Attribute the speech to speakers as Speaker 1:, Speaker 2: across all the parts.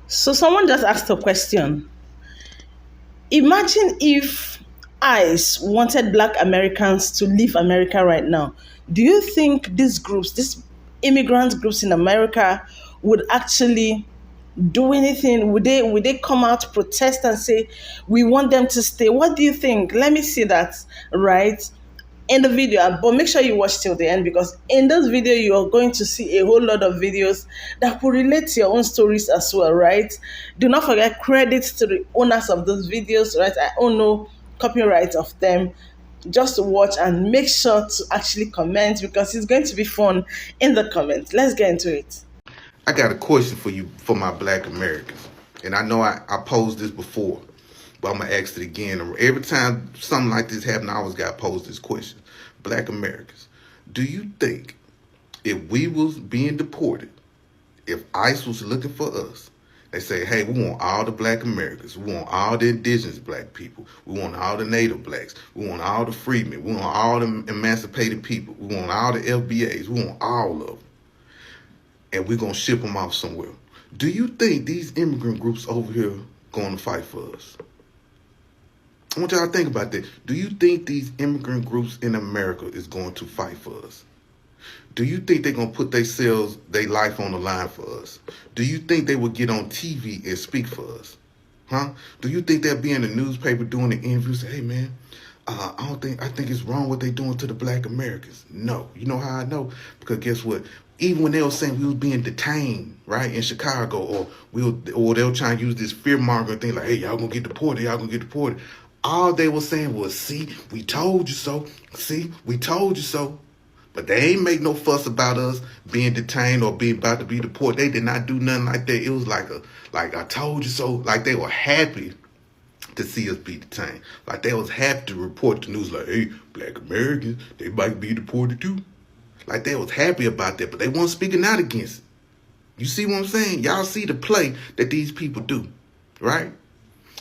Speaker 1: So someone just asked a question. Imagine if ICE wanted black Americans to leave America right now. Do you think these groups, these immigrant groups in America, would actually do anything? Would they come out, protest, and say, we want them to stay? What do you think? Let me see that, right? In the video, but make sure you watch till the end, because in this video you're going to see a whole lot of videos that will relate to your own stories as well, right? Do not forget, credits to the owners of those videos, right? I own no copyright of them. Just watch and make sure to actually comment, because it's going to be fun in the comments. Let's get into it.
Speaker 2: I got a question for you, for my black Americans. And I know I posed this before, but I'm going to ask it again. Every time something like this happens, I always got to pose this question. Black Americans, do you think if we was being deported, if ICE was looking for us, they say, hey, we want all the black Americans. We want all the indigenous black people. We want all the native blacks. We want all the freedmen. We want all the emancipated people. We want all the FBAs. We want all of them. And we're going to ship them off somewhere. Do you think these immigrant groups over here going to fight for us? I want y'all to think about that. Do you think these immigrant groups in America is going to fight for us? Do you think they're going to put themselves, their life on the line for us? Do you think they will get on TV and speak for us? Huh? Do you think they'll be in the newspaper doing the interviews? Say, hey, man, I think it's wrong what they doing to the black Americans. No. You know how I know? Because guess what? Even when they were saying we was being detained, right, in Chicago, or they were trying to use this fear-mongering thing like, hey, y'all gonna get deported, y'all gonna get deported. All they were saying was, see, we told you so. See, we told you so. But they ain't make no fuss about us being detained or being about to be deported. They did not do nothing like that. It was like I told you so. Like they were happy to see us be detained. Like they was happy to report the news like, hey, black Americans, they might be deported too. Like they was happy about that, but they weren't speaking out against it. You see what I'm saying? Y'all see the play that these people do, right?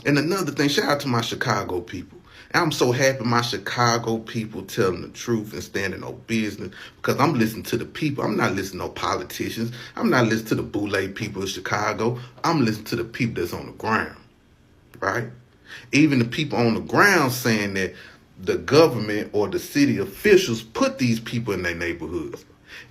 Speaker 2: And another thing, shout out to my Chicago people. I'm so happy my Chicago people telling the truth and standing on business, because I'm listening to the people. I'm not listening to no politicians. I'm not listening to the boule people of Chicago. I'm listening to the people that's on the ground, right? Even the people on the ground saying that the government or the city officials put these people in their neighborhoods.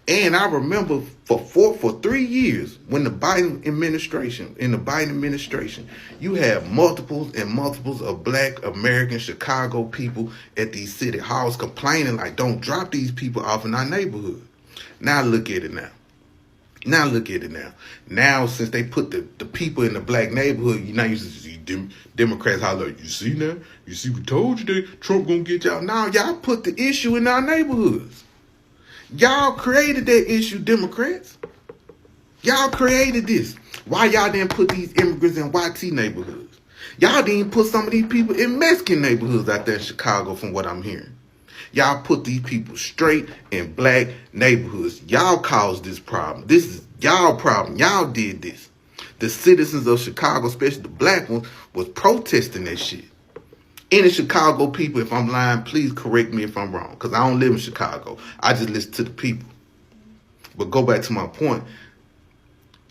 Speaker 2: And I remember for 3 years when in the Biden administration, you have multiples and multiples of black American Chicago people at these city halls complaining like, don't drop these people off in our neighborhood. Now look at it now. Now look at it now. Now, since they put the people in the black neighborhood, you now you see Democrats holler, you see now? You see, we told you that Trump gonna get y'all. Now y'all put the issue in our neighborhoods. Y'all created that issue, Democrats. Y'all created this. Why y'all didn't put these immigrants in YT neighborhoods? Y'all didn't put some of these people in Mexican neighborhoods out there in Chicago, from what I'm hearing. Y'all put these people straight in black neighborhoods. Y'all caused this problem. This is y'all problem. Y'all did this. The citizens of Chicago, especially the black ones, was protesting that shit. Any Chicago people, if I'm lying, please correct me if I'm wrong, because I don't live in Chicago. I just listen to the people. But go back to my point.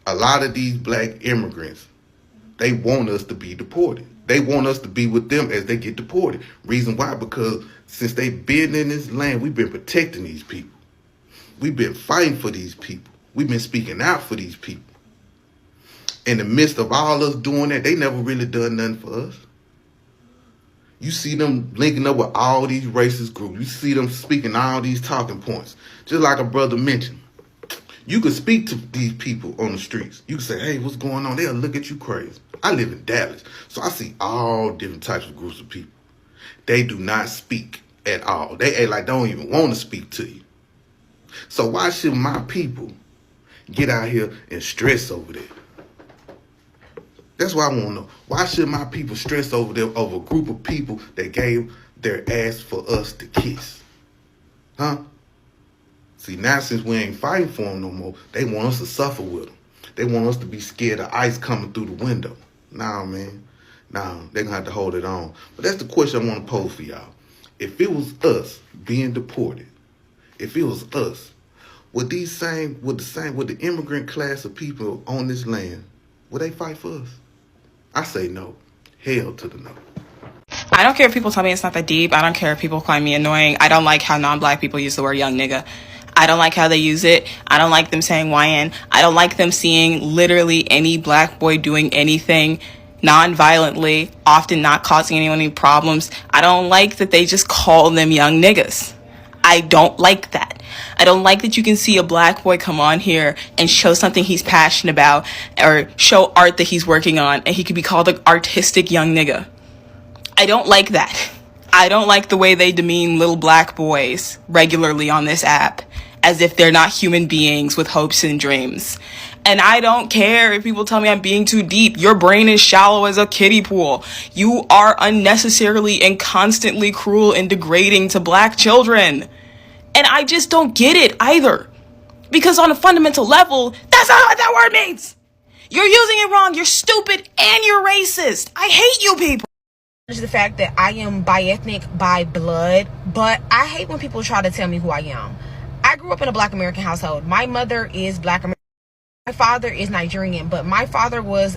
Speaker 2: A lot of these black immigrants, they want us to be deported. They want us to be with them as they get deported. Reason why? Because since they've been in this land, we've been protecting these people. We've been fighting for these people. We've been speaking out for these people. In the midst of all us doing that, they never really done nothing for us. You see them linking up with all these racist groups. You see them speaking all these talking points. Just like a brother mentioned. You could speak to these people on the streets. You could say, hey, what's going on? They'll look at you crazy. I live in Dallas, so I see all different types of groups of people. They do not speak at all. They act like they don't even want to speak to you. So why should my people get out here and stress over that? That's why I want to know. Why should my people stress over them, over a group of people that gave their ass for us to kiss? Huh? See, now since we ain't fighting for them no more, they want us to suffer with them. They want us to be scared of ICE coming through the window. Nah, man. Nah, they're going to have to hold it on. But that's the question I want to pose for y'all. If it was us being deported, if it was us, would the immigrant class of people on this land, Will they fight for us? I say no. Hell to the no.
Speaker 3: I don't care if people tell me it's not that deep. I don't care if people find me annoying. I don't like how non-black people use the word young nigga. I don't like how they use it. I don't like them saying YN. I don't like them seeing literally any black boy doing anything non-violently, often not causing anyone any problems. I don't like that they just call them young niggas. I don't like that. I don't like that you can see a black boy come on here and show something he's passionate about or show art that he's working on and he could be called an artistic young nigga. I don't like that. I don't like the way they demean little black boys regularly on this app as if they're not human beings with hopes and dreams. And I don't care if people tell me I'm being too deep. Your brain is shallow as a kiddie pool. You are unnecessarily and constantly cruel and degrading to black children. And I just don't get it either. Because on a fundamental level, that's not what that word means. You're using it wrong. You're stupid and you're racist. I hate you people.
Speaker 4: The fact that I am bi-ethnic by blood, but I hate when people try to tell me who I am. I grew up in a black American household. My mother is black American. My father is Nigerian, but my father was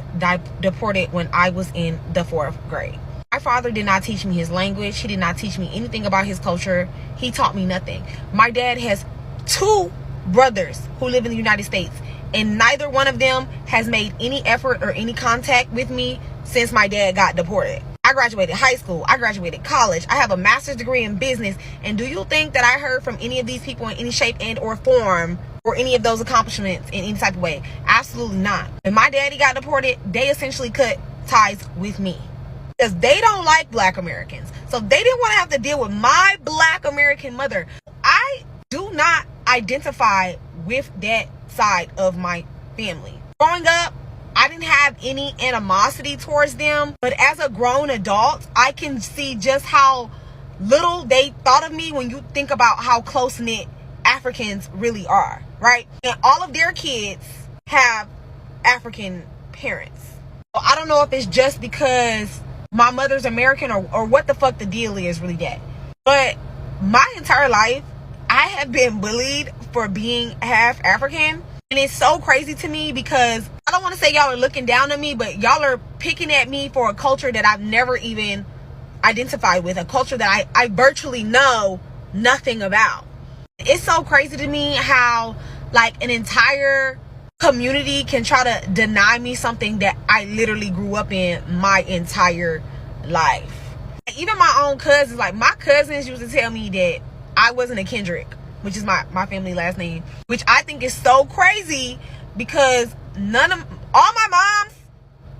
Speaker 4: deported when I was in the 4th grade. My father did not teach me his language. He did not teach me anything about his culture. He taught me nothing. My dad has 2 brothers who live in the United States, and neither one of them has made any effort or any contact with me since my dad got deported. I graduated high school. I graduated college. I have a master's degree in business. And do you think that I heard from any of these people in any shape and or form or any of those accomplishments in any type of way? Absolutely not. When my daddy got deported, they essentially cut ties with me because they don't like black Americans. So they didn't want to have to deal with my black American mother. I do not identify with that side of my family. Growing up, I didn't have any animosity towards them, but as a grown adult, I can see just how little they thought of me when you think about how close-knit Africans really are, right? And all of their kids have African parents. So I don't know if it's just because my mother's American or what the fuck the deal is really that. But my entire life, I have been bullied for being half African. And it's so crazy to me because I don't want to say y'all are looking down on me, but y'all are picking at me for a culture that I've never even identified with, a culture that I virtually know nothing about. It's so crazy to me how like an entire community can try to deny me something that I literally grew up in my entire life. Even my own cousins, like my cousins used to tell me that I wasn't a Kendrick, which is my family last name, which I think is so crazy because all my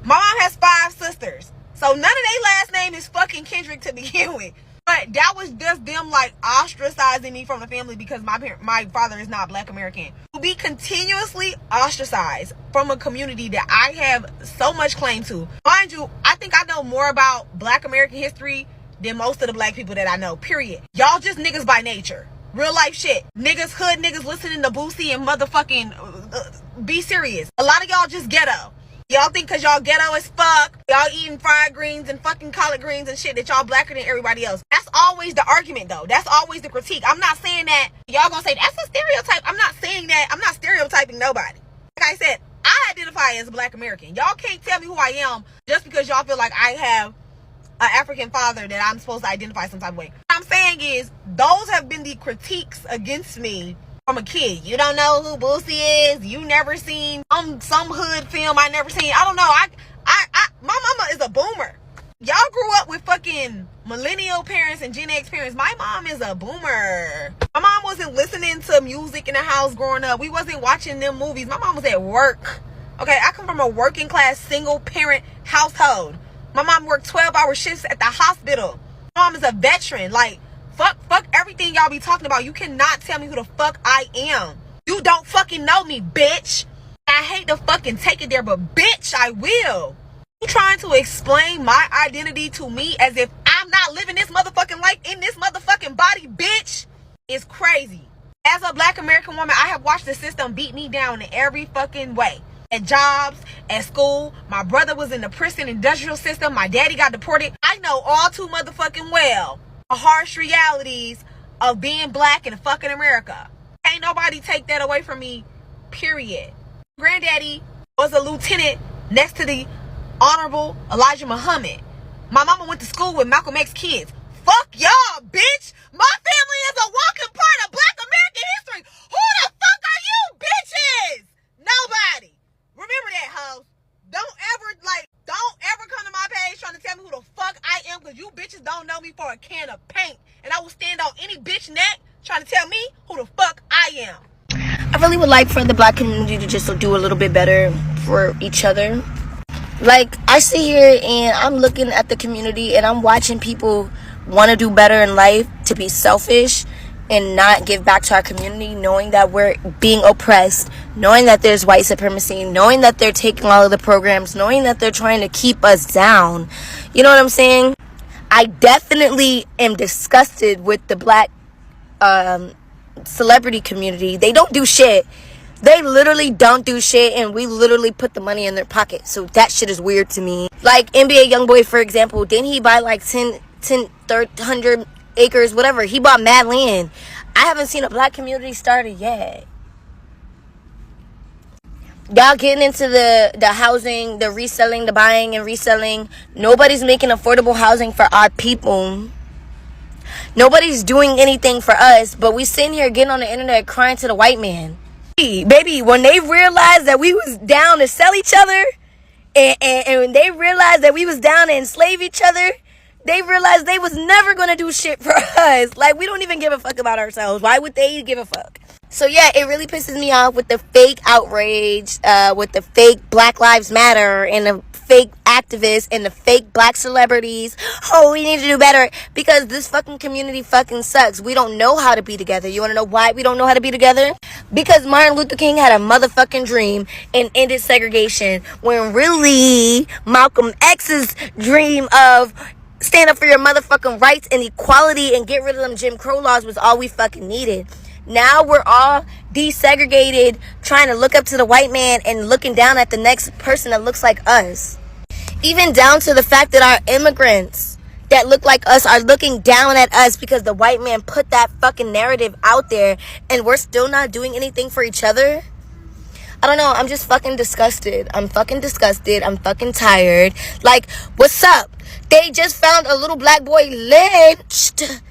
Speaker 4: mom has 5 sisters. So none of their last name is fucking Kendrick to begin with. But that was just them like ostracizing me from the family because my father is not black American. To be continuously ostracized from a community that I have so much claim to. Mind you, I think I know more about black American history than most of the black people that I know, period. Y'all just niggas by nature. Real life shit. Niggas, hood niggas listening to Boosie and motherfucking be serious. A lot of y'all just ghetto. Y'all think cause y'all ghetto as fuck, y'all eating fried greens and fucking collard greens and shit that y'all blacker than everybody else. That's always the argument though. That's always the critique. I'm not saying that y'all gonna say that's a stereotype. I'm not saying that. I'm not stereotyping nobody. Like I said, I identify as a black American. Y'all can't tell me who I am just because y'all feel like I have an African father that I'm supposed to identify some type of way. What I'm saying is those have been the critiques against me from a kid. You don't know who Boosie is. You never seen some hood film I never seen. I don't know. My mama is a boomer. Y'all grew up with fucking millennial parents and Gen X parents. My mom is a boomer. My mom wasn't listening to music in the house growing up. We wasn't watching them movies. My mom was at work. Okay, I come from a working class single parent household. My mom worked 12-hour shifts at the hospital. My mom is a veteran. Like, fuck everything y'all be talking about. You cannot tell me who the fuck I am. You don't fucking know me, bitch. I hate to fucking take it there, but bitch, I will. You trying to explain my identity to me as if I'm not living this motherfucking life in this motherfucking body, bitch, is crazy. As a black American woman, I have watched the system beat me down in every fucking way. At jobs, at school, my brother was in the prison industrial system, my daddy got deported. I know all too motherfucking well the harsh realities of being black in fucking America. Ain't nobody take that away from me, period. Granddaddy was a lieutenant next to the Honorable Elijah Muhammad. My mama went to school with Malcolm X kids. Fuck y'all, bitch. My family is a walking part of Black American history. Who the fuck are you bitches? Nobody. Remember that, hoes. Don't ever come to my page trying to tell me who the fuck I am, because you bitches don't know me for a can of paint. And I will stand on any bitch neck trying to tell me who the fuck I am.
Speaker 5: I really would like for the Black community to just do a little bit better for each other. Like, I sit here and I'm looking at the community and I'm watching people want to do better in life, to be selfish and not give back to our community, knowing that we're being oppressed, knowing that there's white supremacy, knowing that they're taking all of the programs, knowing that they're trying to keep us down. You know what I'm saying? I definitely am disgusted with the Black celebrity community. They don't do shit. They literally don't do shit, and we literally put the money in their pocket. So that shit is weird to me. Like NBA Youngboy, for example, didn't he buy like 100 acres, whatever? He bought mad land. I haven't seen a Black community started yet. Y'all getting into the housing, the reselling, the buying and reselling. Nobody's making affordable housing for our people. Nobody's doing anything for us, but we sitting here getting on the internet crying to the white man. Baby, when they realized that we was down to sell each other, and when they realized that we was down to enslave each other, they realized they was never gonna do shit for us. Like, we don't even give a fuck about ourselves. Why would they give a fuck? So yeah, it really pisses me off with the fake outrage, with the fake Black Lives Matter and the fake activists and the fake Black celebrities. Oh, we need to do better, because this fucking community fucking sucks. We don't know how to be together. You want to know why we don't know how to be together? Because Martin Luther King had a motherfucking dream and ended segregation, when really Malcolm X's dream of stand up for your motherfucking rights and equality and get rid of them Jim Crow laws was all we fucking needed. Now we're all desegregated, trying to look up to the white man and looking down at the next person that looks like us. Even down to the fact that our immigrants that look like us are looking down at us because the white man put that fucking narrative out there, and we're still not doing anything for each other. I don't know. I'm just fucking disgusted. I'm fucking disgusted. I'm fucking tired. Like, what's up? They just found a little Black boy lynched.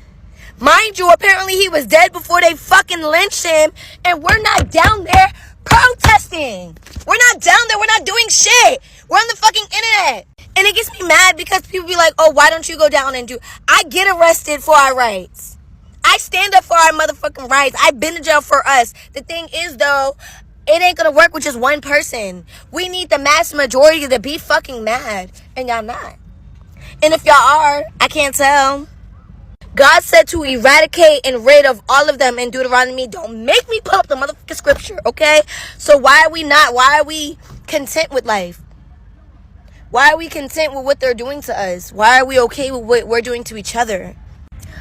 Speaker 5: Mind you, apparently he was dead before they fucking lynched him, and we're not down there protesting. We're not down there. We're not doing shit. We're on the fucking internet. And it gets me mad because people be like, oh, why don't you go down and do... I get arrested for our rights. I stand up for our motherfucking rights. I've been to jail for us. The thing is, though, it ain't gonna work with just one person. We need the mass majority to be fucking mad, and y'all not. And if y'all are, I can't tell. God said to eradicate and rid of all of them in Deuteronomy. Don't make me pull up the motherfucking scripture, okay? So why are we content with life? Why are we content with what they're doing to us? Why are we okay with what we're doing to each other?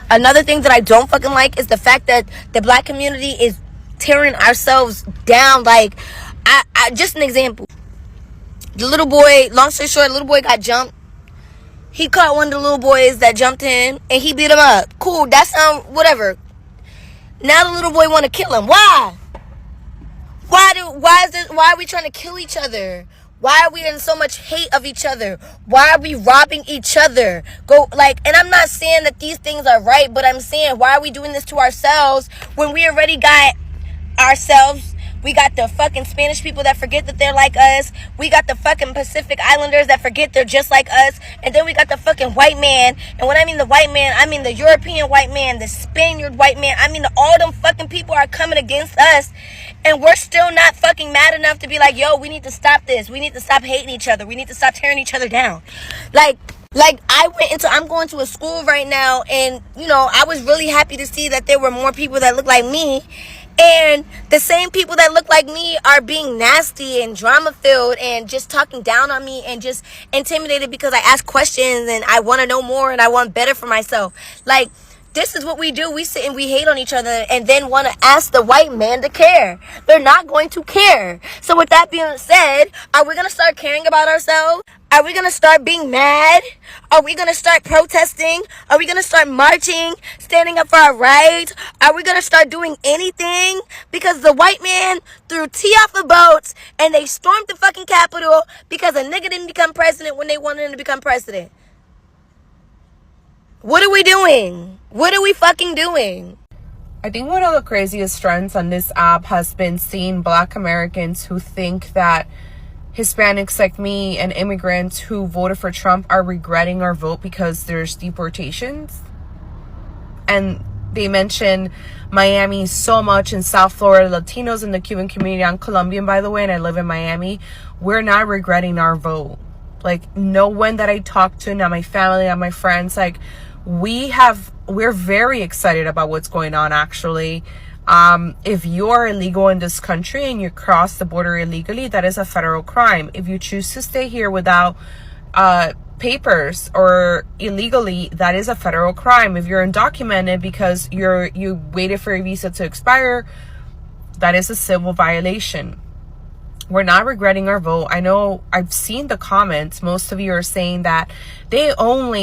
Speaker 5: Another thing that I don't fucking like is the fact that the Black community is tearing ourselves down. Like, I just an example. The little boy, long story short, the little boy got jumped. He caught one of the little boys that jumped in, and he beat him up. Cool, that sound whatever. Now the little boy want to kill him. Why? Why are we trying to kill each other? Why are we in so much hate of each other? Why are we robbing each other? And I'm not saying that these things are right, but I'm saying, why are we doing this to ourselves when we already got ourselves? We got the fucking Spanish people that forget that they're like us. We got the fucking Pacific Islanders that forget they're just like us. And then we got the fucking white man. And when I mean the white man, I mean the European white man, the Spaniard white man. I mean all them fucking people are coming against us. And we're still not fucking mad enough to be like, yo, we need to stop this. We need to stop hating each other. We need to stop tearing each other down. I'm going to a school right now, and, you know, I was really happy to see that there were more people that look like me. And the same people that look like me are being nasty and drama-filled and just talking down on me and just intimidated because I ask questions and I want to know more and I want better for myself. Like, this is what we do. We sit and we hate on each other and then want to ask the white man to care. They're not going to care. So with that being said, are we going to start caring about ourselves? Are we gonna start being mad? Are we gonna start protesting? Are we gonna start marching, standing up for our rights? Are we gonna start doing anything? Because the white man threw tea off the boats and they stormed the fucking Capitol because a nigga didn't become president when they wanted him to become president. What are we doing? What are we fucking doing?
Speaker 4: I think one of the craziest trends on this app has been seeing Black Americans who think that Hispanics like me and immigrants who voted for Trump are regretting our vote because there's deportations. And they mention Miami so much in South Florida, Latinos in the Cuban community. I'm Colombian, by the way, and I live in Miami. We're not regretting our vote. Like, no one that I talk to, not my family, not my friends, like, we're very excited about what's going on, actually. If you're illegal in this country and you cross the border illegally, that is a federal crime. If you choose to stay here without papers or illegally, that is a federal crime. If you're undocumented because you waited for your visa to expire, that is a civil violation. We're not regretting our vote. I know I've seen the comments. Most of you are saying that Hispanics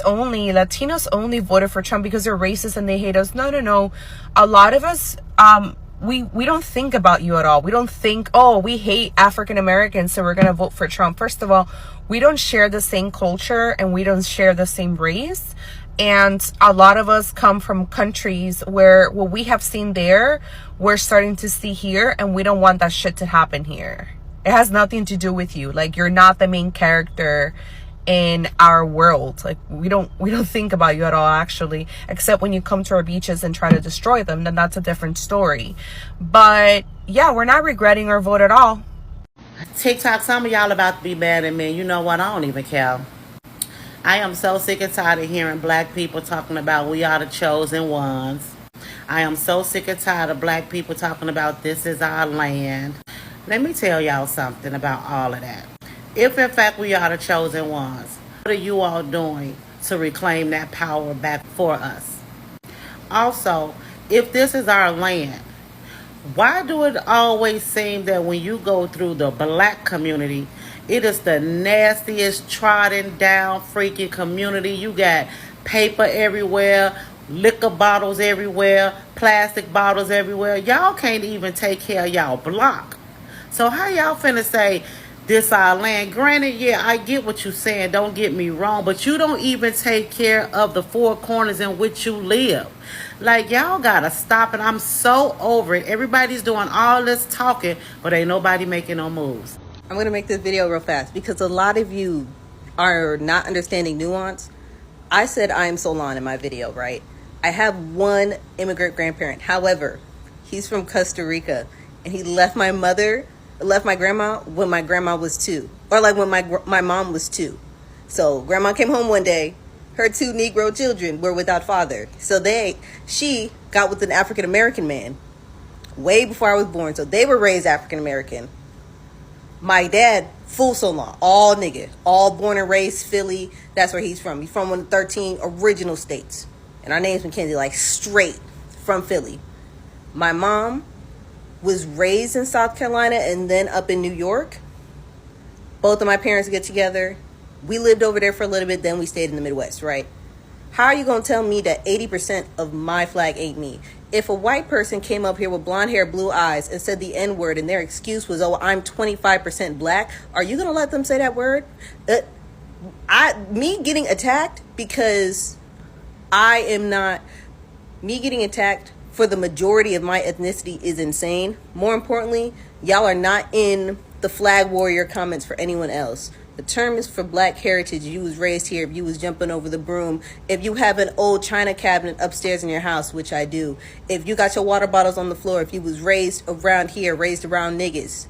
Speaker 4: only, Latinos only voted for Trump because they're racist and they hate us. No. A lot of us, we don't think about you at all. We don't think, oh, we hate African Americans, so we're going to vote for Trump. First of all, we don't share the same culture and we don't share the same race. And a lot of us come from countries where what we have seen there, we're starting to see here, and we don't want that shit to happen here. It has nothing to do with you. Like, you're not the main character in our world. Like, we don't think about you at all, actually, except when you come to our beaches and try to destroy them. Then that's a different story. But yeah, we're not regretting our vote at all.
Speaker 6: TikTok, some of y'all about to be mad at me. You know what? I don't even care. I am so sick and tired of hearing black people talking about we are the chosen ones. I am so sick and tired of black people talking about this is our land. Let me tell y'all something about all of that. If in fact we are the chosen ones, what are you all doing to reclaim that power back for us? Also, if this is our land, why do it always seem that when you go through the black community, it is the nastiest, trodden down freaking community? You got paper everywhere, liquor bottles everywhere, plastic bottles everywhere. Y'all can't even take care of y'all block. So how y'all finna say this our land? Granted, yeah, I get what you're saying, don't get me wrong, but you don't even take care of the four corners in which you live. Like, y'all gotta stop it. I'm so over it. Everybody's doing all this talking, but ain't nobody making no moves.
Speaker 7: I'm going to make this video real fast because a lot of you are not understanding nuance. I said I am Solon in my video, right? I have one immigrant grandparent. However, he's from Costa Rica and he left my grandma when my grandma was 2, or like when my mom was 2. So grandma came home one day, her 2 Negro children were without father. So she got with an African American man way before I was born. So they were raised African American. My dad, full Solon, all nigga, all born and raised Philly. That's where he's from. He's from one of the 13 original states. And our name's Mackenzie, like straight from Philly. My mom was raised in South Carolina and then up in New York. Both of my parents get together. We lived over there for a little bit, then we stayed in the Midwest, right? How are you going to tell me that 80% of my flag ain't me? If a white person came up here with blonde hair, blue eyes, and said the N-word and their excuse was, oh, I'm 25% black, are you going to let them say that word? Me getting attacked because I am not... Me getting attacked for the majority of my ethnicity is insane. More importantly, y'all are not in the flag warrior comments for anyone else. The term is for black heritage. You was raised here. If you was jumping over the broom. If you have an old china cabinet upstairs in your house, which I do. If you got your water bottles on the floor. If you was raised around here, raised around niggas.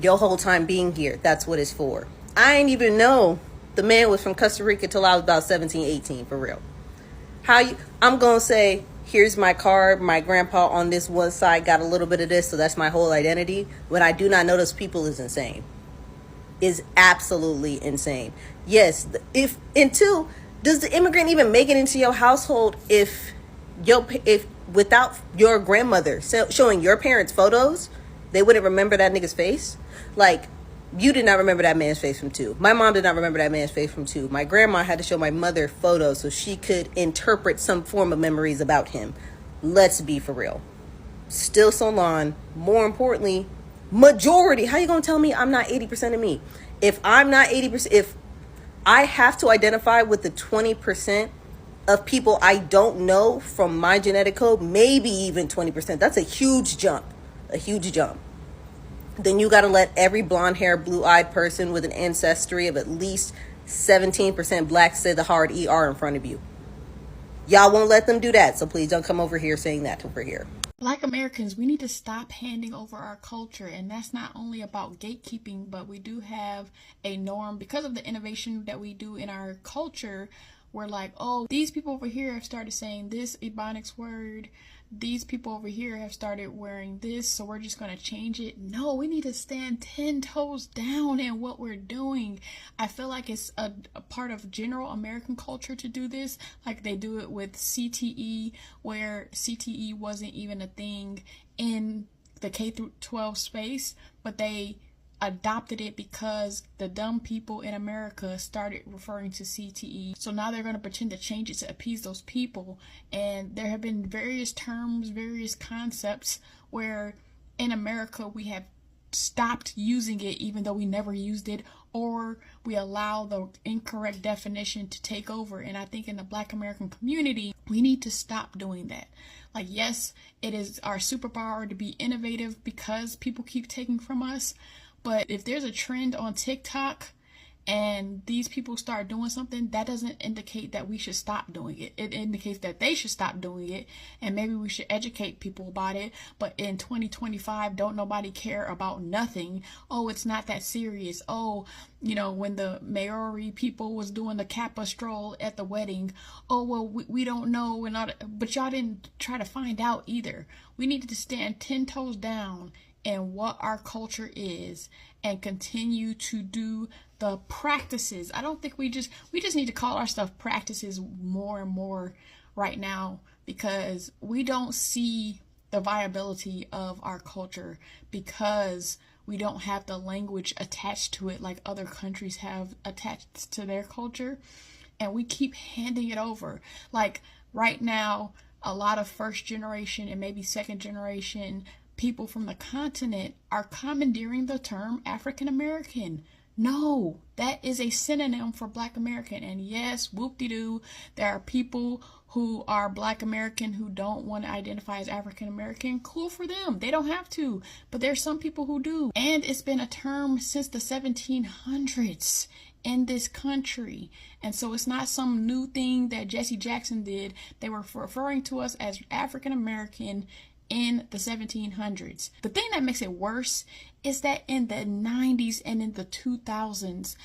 Speaker 7: Your whole time being here, that's what it's for. I ain't even know the man was from Costa Rica till I was about 17, 18, for real. I'm going to say, here's my card. My grandpa on this one side got a little bit of this, so that's my whole identity. When I do not know those people is insane. Is absolutely insane. Yes, and 2, does the immigrant even make it into your household if without your grandmother showing your parents photos, they wouldn't remember that nigga's face? Like, You did not remember that man's face from 2. My mom did not remember that man's face from 2. My grandma had to show my mother photos so she could interpret some form of memories about him. Let's be for real. Still Solon. More importantly, majority. How you gonna tell me I'm not 80% of me? If I'm not 80%, if I have to identify with the 20% of people I don't know from my genetic code, maybe even 20%. That's a huge jump. A huge jump. Then you got to let every blonde hair, blue eyed person with an ancestry of at least 17% black say the hard ER in front of you. Y'all won't let them do that. So please don't come over here saying that over here.
Speaker 8: Black Americans, we need to stop handing over our culture, and that's not only about gatekeeping, but we do have a norm because of the innovation that we do in our culture. We're like, oh, these people over here have started saying this Ebonics word. These people over here have started wearing this, so we're just going to change it. No, we need to stand 10 toes down in what we're doing. I feel like it's a part of general American culture to do this, like they do it with CTE, where CTE wasn't even a thing in the K through 12 space, but they adopted it because the dumb people in America started referring to CTE. So now they're going to pretend to change it to appease those people. And there have been various terms, various concepts where in America we have stopped using it even though we never used it, or we allow the incorrect definition to take over. And I think in the Black American community, we need to stop doing that. Like, yes, it is our superpower to be innovative because people keep taking from us. But if there's a trend on TikTok and these people start doing something, that doesn't indicate that we should stop doing it. It indicates that they should stop doing it, and maybe we should educate people about it. But in 2025, don't nobody care about nothing. Oh, it's not that serious. Oh, you know, when the Maori people was doing the Kappa stroll at the wedding, oh, well, we don't know. But y'all didn't try to find out either. We needed to stand 10 toes down and what our culture is and continue to do the practices. I don't think we just need to call our stuff practices more and more right now, because we don't see the viability of our culture because we don't have the language attached to it like other countries have attached to their culture, and we keep handing it over. Like right now, a lot of first generation and maybe second generation people from the continent are commandeering the term African American. No, that is a synonym for Black American. And yes, whoop-de-doo, there are people who are Black American who don't want to identify as African American. Cool for them. They don't have to. But there's some people who do. And it's been a term since the 1700s in this country. And so it's not some new thing that Jesse Jackson did. They were referring to us as African American in the 1700s. The thing that makes it worse is that in the 90s and in the 2000s,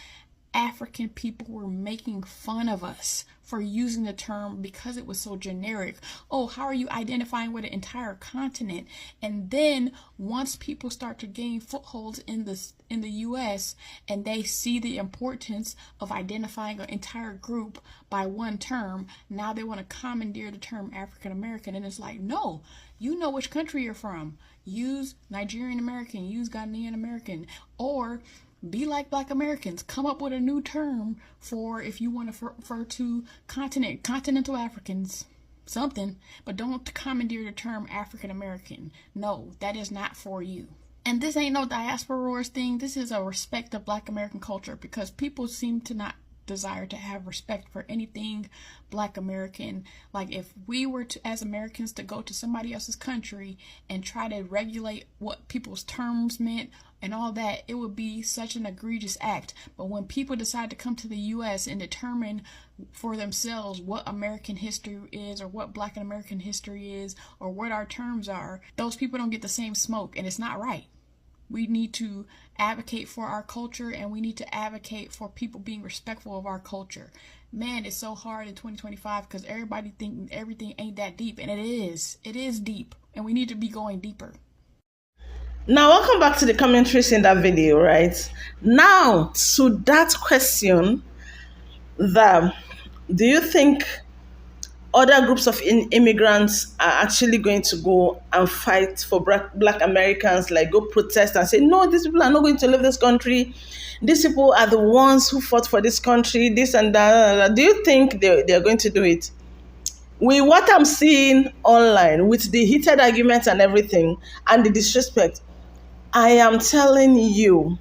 Speaker 8: African people were making fun of us for using the term because it was so generic. Oh, how are you identifying with an entire continent? And then once people start to gain footholds in the US and they see the importance of identifying an entire group by one term, now they want to commandeer the term African American. And it's like, no, you know which country you're from. Use Nigerian American, use Ghanaian American, or be like Black Americans. Come up with a new term for if you want to refer to continental Africans, something, but don't commandeer the term African American. No, that is not for you. And this ain't no diaspora wars thing. This is a respect of Black American culture, because people seem to not desire to have respect for anything Black American. Like if we were to, as Americans, to go to somebody else's country and try to regulate what people's terms meant and all that, it would be such an egregious act. But when people decide to come to the US and determine for themselves what American history is, or what Black and American history is, or what our terms are, those people don't get the same smoke, and it's not right. We need to advocate for our culture, and we need to advocate for people being respectful of our culture. Man, it's so hard in 2025 because everybody thinks everything ain't that deep, and it is. It is deep, and we need to be going deeper.
Speaker 1: Now, welcome back to the commentaries in that video, right? Now, to that question, do you think other groups of immigrants are actually going to go and fight for black Americans, like go protest and say, no, these people are not going to leave this country. These people are the ones who fought for this country, this and that. Do you think they're going to do it? With what I'm seeing online, with the heated arguments and everything, and the disrespect, I am telling you,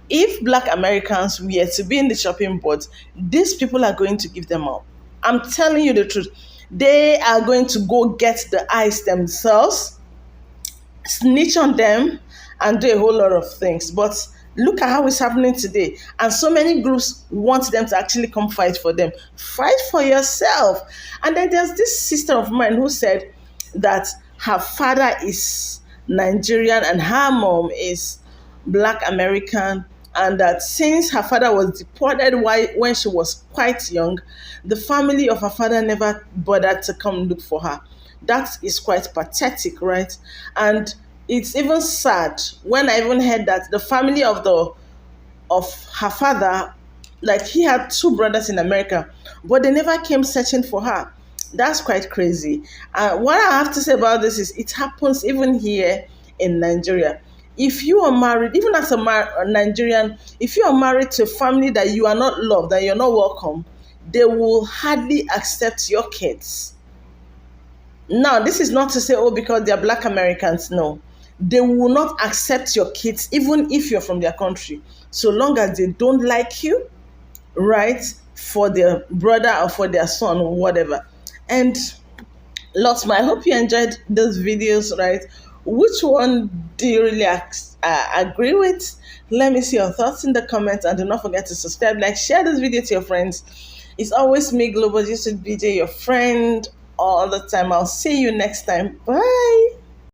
Speaker 1: if black Americans were to be in the chopping board, these people are going to give them up. I'm telling you the truth. They are going to go get the ice themselves, snitch on them, and do a whole lot of things. But look at how it's happening today. And so many groups want them to actually come fight for them. Fight for yourself. And then there's this sister of mine who said that her father is Nigerian and her mom is black American, and that since her father was deported when she was quite young, the family of her father never bothered to come look for her. That is quite pathetic, right? And it's even sad when I even heard that the family of her father, like he had two brothers in America, but they never came searching for her. That's quite crazy. What I have to say about this is it happens even here in Nigeria. If you are married, even as a Nigerian, if you are married to a family that you are not loved, that you're not welcome, they will hardly accept your kids. Now, this is not to say, oh, because they're black Americans. No. They will not accept your kids, even if you're from their country, so long as they don't like you, right, for their brother or for their son or whatever. And lots, I hope you enjoyed those videos, right? Which one do you really agree with? Let me see your thoughts in the comments, and do not forget to subscribe, like, share this video to your friends. It's always me, Global Juicy BJ, your friend all the time. I'll see you next time. Bye.